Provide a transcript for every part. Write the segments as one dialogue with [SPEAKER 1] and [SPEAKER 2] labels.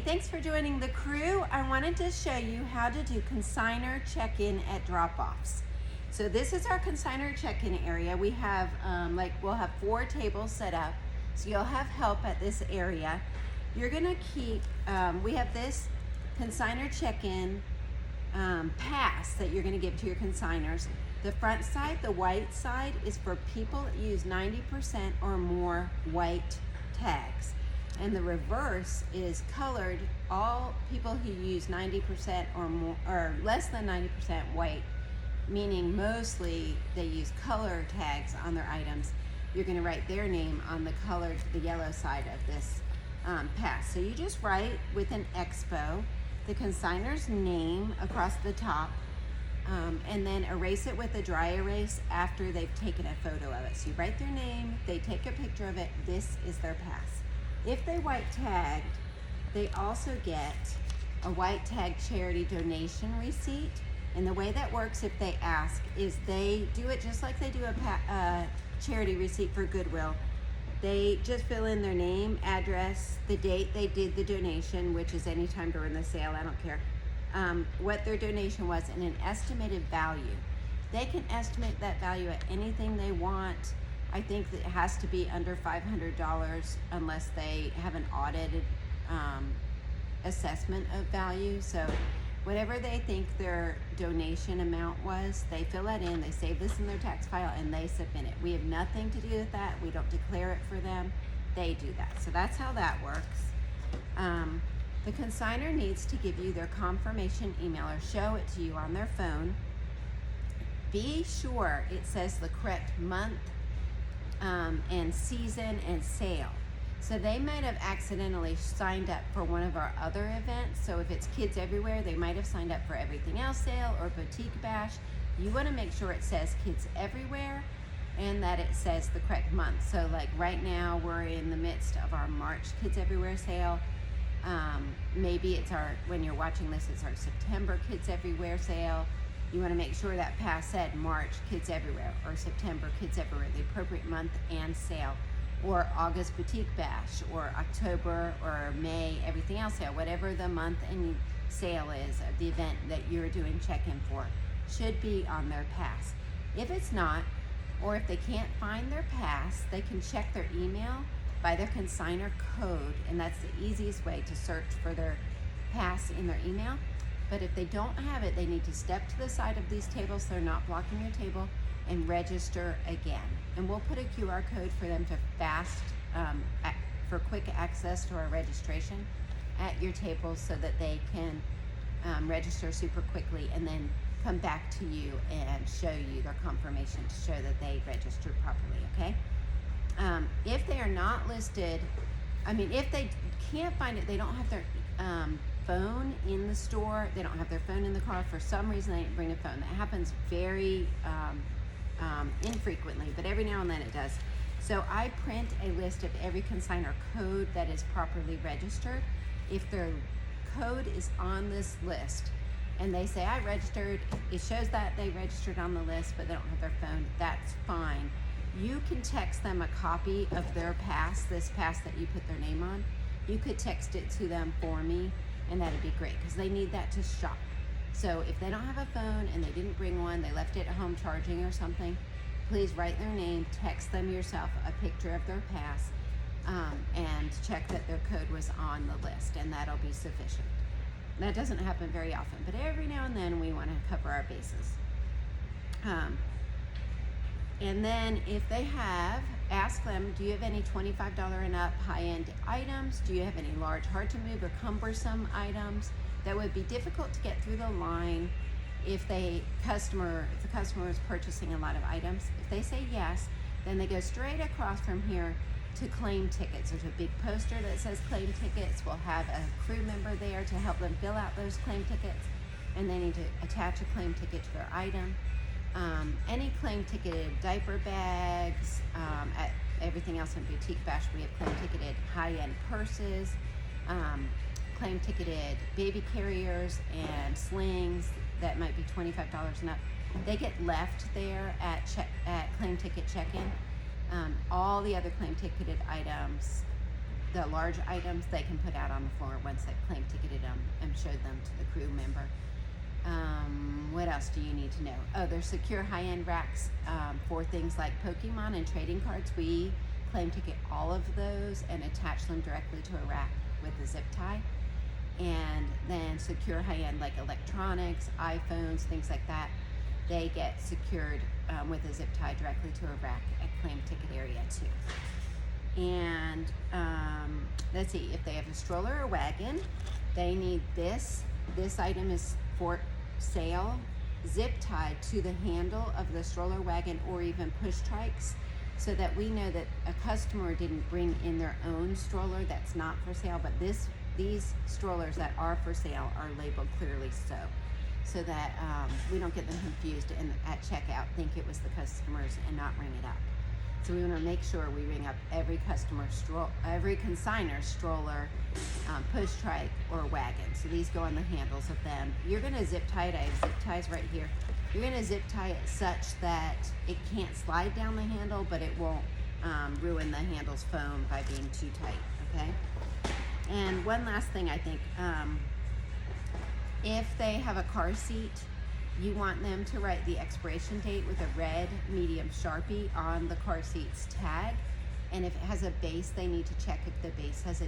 [SPEAKER 1] thanks for joining the crew. I wanted to show you how to do consignor check-in at drop-offs. So this is our consignor check-in area. We have we'll have 4 tables set up, so you'll have help at this area. You're gonna keep, we have this consignor check-in pass that you're gonna give to your consignors. The front side, the white side, is for people that use 90% or more white tags. And the reverse is colored, all people who use 90% or more, or less than 90% white, meaning mostly they use color tags on their items. You're gonna write their name on the colored, the yellow side of this pass. So you just write with an expo the consignor's name across the top, and then erase it with a dry erase after they've taken a photo of it. So you write their name, they take a picture of it, this is their pass. If they white tagged, they also get a white tag charity donation receipt. And the way that works, if they ask, is they do it just like they do a charity receipt for Goodwill. They just fill in their name, address, the date they did the donation, which is anytime during the sale, I don't care, what their donation was, and an estimated value. They can estimate that value at anything they want. I think that it has to be under $500 unless they have an audited assessment of value. So whatever they think their donation amount was, they fill that in, they save this in their tax file, and they submit it. We have nothing to do with that. We don't declare it for them. They do that. So that's how that works. The consignor needs to give you their confirmation email or show it to you on their phone. Be sure it says the correct month, and season and sale. So they might have accidentally signed up for one of our other events. So if it's Kids Everywhere, they might have signed up for Everything Else sale or Boutique Bash. You want to make sure it says Kids Everywhere and that it says the correct month. So like right now we're in the midst of our March Kids Everywhere sale. Maybe it's when you're watching this, it's our September Kids Everywhere sale. You want to make sure that pass said March Kids Everywhere or September Kids Everywhere, the appropriate month and sale, or August Boutique Bash, or October or May Everything Else sale, whatever the month and sale is of the event that you're doing check-in for, should be on their pass. If it's not, or if they can't find their pass, they can check their email by their consignor code, and that's the easiest way to search for their pass in their email. But if they don't have it, they need to step to the side of these tables so they're not blocking your table and register again. And we'll put a QR code for them to for quick access to our registration at your table so that they can register super quickly and then come back to you and show you their confirmation to show that they registered properly, okay? If they are not listed, if they can't find it, they don't have their phone in the store, they don't have their phone in the car, for some reason they didn't bring a phone. That happens very infrequently, but every now and then it does. So I print a list of every consignor code that is properly registered. If their code is on this list and they say I registered, it shows that they registered on the list but they don't have their phone, that's fine. You can text them a copy of their pass, this pass that you put their name on. You could text it to them for me, and that'd be great because they need that to shop. So if they don't have a phone and they didn't bring one, they left it at home charging or something, please write their name, text them yourself a picture of their pass, and check that their code was on the list, and that'll be sufficient. That doesn't happen very often, but every now and then we want to cover our bases. And then if they have, ask them, do you have any $25 and up high-end items? Do you have any large, hard to move or cumbersome items that would be difficult to get through the line if the customer is purchasing a lot of items? If they say yes, then they go straight across from here to claim tickets. There's a big poster that says claim tickets. We'll have a crew member there to help them fill out those claim tickets, and they need to attach a claim ticket to their item. Any claim ticketed diaper bags, at Everything Else in Boutique Bash, we have claim ticketed high-end purses, claim ticketed baby carriers and slings that might be $25 and up. They get left there at claim ticket check-in. All the other claim ticketed items the large items they can put out on the floor once they've claim ticketed them and showed them to the crew member. What else do you need to know? Oh, there's secure high-end racks for things like Pokemon and trading cards. We claim ticket all of those and attach them directly to a rack with a zip tie. And then secure high-end like electronics, iPhones, things like that, they get secured with a zip tie directly to a rack at claim ticket area too. And let's see, if they have a stroller or wagon, they need this. This item is for sale, zip tied to the handle of the stroller, wagon, or even push trikes, so that we know that a customer didn't bring in their own stroller that's not for sale, but these strollers that are for sale are labeled clearly so that we don't get them confused and at checkout think it was the customer's and not ring it up. So we want to make sure we ring up every every consignor stroller, push trike, or wagon. So these go on the handles of them. You're going to zip tie it. I have zip ties right here. You're going to zip tie it such that it can't slide down the handle, but it won't ruin the handle's foam by being too tight, okay? And one last thing, I think, if they have a car seat, you want them to write the expiration date with a red medium Sharpie on the car seat's tag. And if it has a base, they need to check if the base has a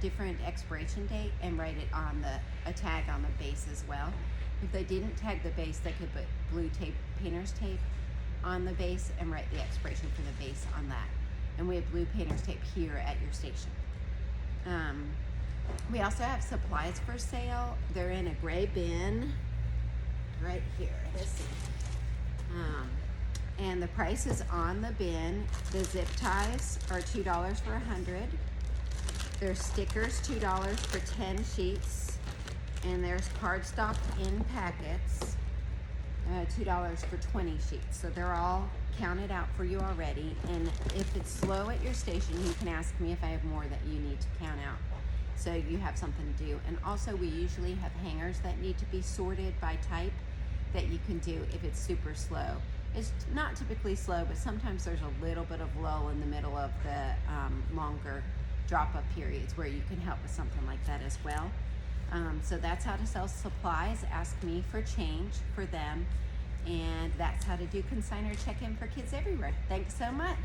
[SPEAKER 1] different expiration date and write it on a tag on the base as well. If they didn't tag the base, they could put blue tape, painter's tape on the base and write the expiration for the base on that. And we have blue painter's tape here at your station. We also have supplies for sale. They're in a gray bin right here. Let's see. And the price is on the bin. The zip ties are $2 for 100. There's stickers, $2 for 10 sheets. And there's cardstock in packets, $2 for 20 sheets. So they're all counted out for you already. And if it's slow at your station, you can ask me if I have more that you need to count out, so you have something to do. And also we usually have hangers that need to be sorted by type that you can do if it's super slow. It's not typically slow, but sometimes there's a little bit of lull in the middle of the longer drop-up periods where you can help with something like that as well. So that's how to sell supplies. Ask me for change for them. And that's how to do consignor check-in for Kids Everywhere. Thanks so much.